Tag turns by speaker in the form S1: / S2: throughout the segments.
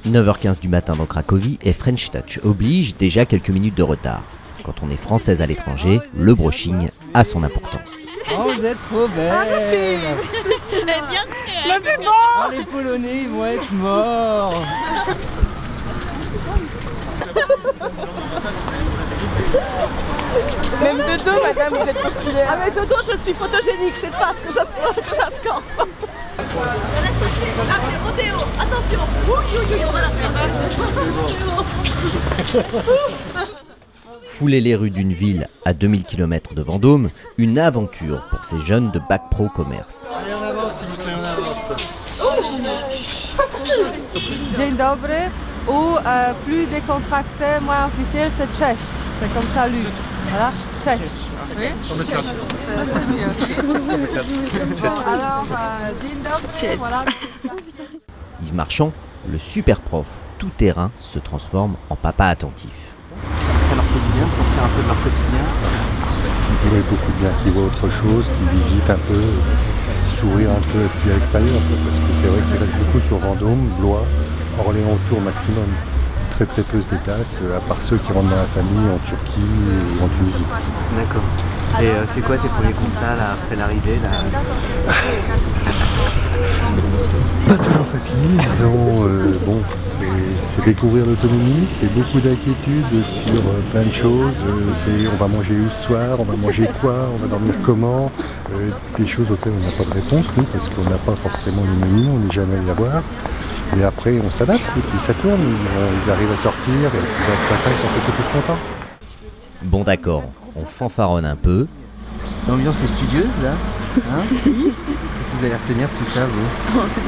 S1: 9h15 du matin dans Cracovie et French Touch oblige déjà quelques minutes de retard. Quand on est française à l'étranger, le brushing a son importance.
S2: Oh, vous êtes trop belle!
S3: C'est bon!
S2: Oh, les Polonais, ils vont être morts! Même de dos, madame, vous êtes populaire!
S3: Avec le dos, je suis photogénique, c'est de face que ça se corse. Là, c'est rodéo, attention! On va la faire.
S1: Fouler les rues d'une ville à 2000 km de Vendôme, une aventure pour ces jeunes de Bac Pro Commerce.
S4: Allez, on avance, s'il vous plaît, on avance.
S5: Dzień dobry, ou plus décontracté, moins officiel, c'est cześć. C'est comme salut. Voilà, cześć. Oui, c'est mieux. Bon, alors, dzień dobry, voilà.
S1: Yves Marchand, le super prof tout-terrain, se transforme en papa attentif.
S2: Ça leur fait du bien de sortir un peu de leur quotidien.
S6: Qui voient beaucoup bien, qui voient autre chose, qui visitent un peu, sourire un peu à ce qu'il y a à l'extérieur. Parce que c'est vrai qu'ils restent beaucoup sur Vendôme, Blois, Orléans autour maximum. Très peu se déplacent, à part ceux qui rentrent dans la famille en Turquie ou en Tunisie.
S2: D'accord. Et c'est quoi tes premiers constats là, après l'arrivée là?
S6: Pas toujours facile, disons, bon, c'est découvrir l'autonomie, c'est beaucoup d'inquiétudes sur plein de choses, c'est on va manger où ce soir, on va manger quoi, on va dormir comment, des choses auxquelles on n'a pas de réponse, nous, parce qu'on n'a pas forcément les menus, on n'est jamais allé à voir. Mais après, on s'adapte, et puis ça tourne, ils arrivent à sortir, et puis ce matin, ils sont un peu tous contents.
S1: Bon d'accord, on fanfaronne un peu.
S2: L'ambiance est studieuse là, hein? Qu'est-ce que vous allez retenir de tout ça, vous?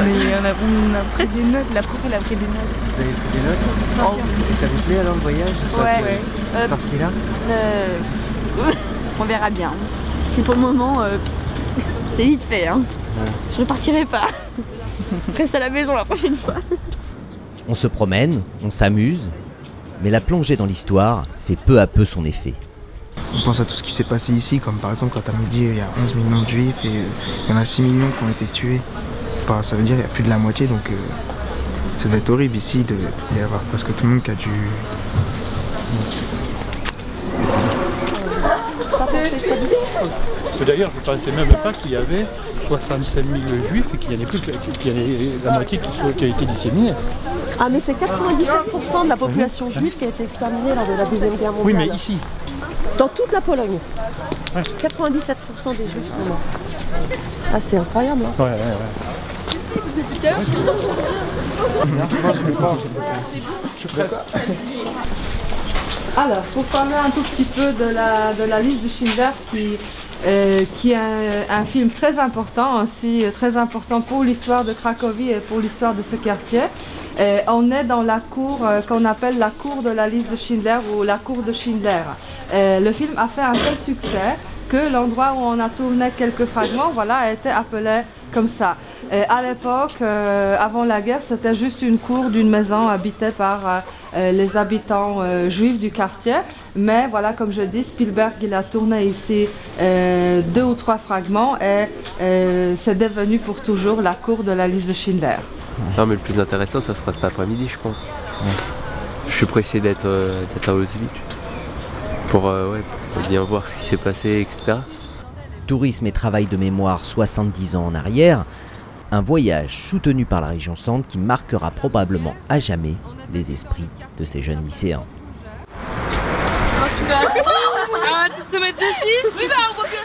S3: Mais on a pris des notes, la prof elle a pris des notes.
S2: Vous avez pris des notes? Et ça vous plaît alors le voyage?
S3: Ouais.
S2: Parti là?
S7: On verra bien. Parce que pour le moment, c'est vite fait. Hein. Ouais. Je repartirai pas. Je reste à la maison la prochaine fois.
S1: On se promène, on s'amuse, mais la plongée dans l'histoire fait peu à peu son effet.
S8: On pense à tout ce qui s'est passé ici, comme par exemple quand à midi il y a 11 millions de juifs et il y en a 6 millions qui ont été tués. Enfin, ça veut dire qu'il y a plus de la moitié, donc ça doit être horrible ici de y avoir presque tout le monde qui a dû...
S9: D'ailleurs, je ne pensais même pas qu'il y avait 65 000 juifs et qu'il y en ait plus qu'il y en ait la moitié qui a été disséminée.
S3: Ah mais c'est 97% de la population juive qui a été exterminée lors de la Deuxième Guerre mondiale.
S9: Oui, mais ici.
S3: Dans toute la Pologne.
S9: Ouais.
S3: 97% des juifs sont morts. Ah c'est incroyable. Hein.
S9: Ouais. Je suis presse.
S5: Alors, pour parler un tout petit peu de la liste de Schindler qui est un film très important aussi, très important pour l'histoire de Cracovie et pour l'histoire de ce quartier. On est dans la cour qu'on appelle la cour de la liste de Schindler ou la cour de Schindler. Le film a fait un tel succès que l'endroit où on a tourné quelques fragments, voilà, a été appelé comme ça. À l'époque, avant la guerre, c'était juste une cour d'une maison habitée par les habitants juifs du quartier. Mais voilà, comme je dis, Spielberg il a tourné ici 2 ou 3 fragments et c'est devenu pour toujours la cour de la liste de Schindler.
S10: Non, mais le plus intéressant, ça sera cet après-midi, je pense. Je suis pressé d'être à Auschwitz pour bien voir ce qui s'est passé, etc.
S1: Tourisme et travail de mémoire 70 ans en arrière, un voyage soutenu par la région Centre qui marquera probablement à jamais les esprits de ces jeunes lycéens.
S3: Ah, tu se mettre dessus? Oui, bah on voit plus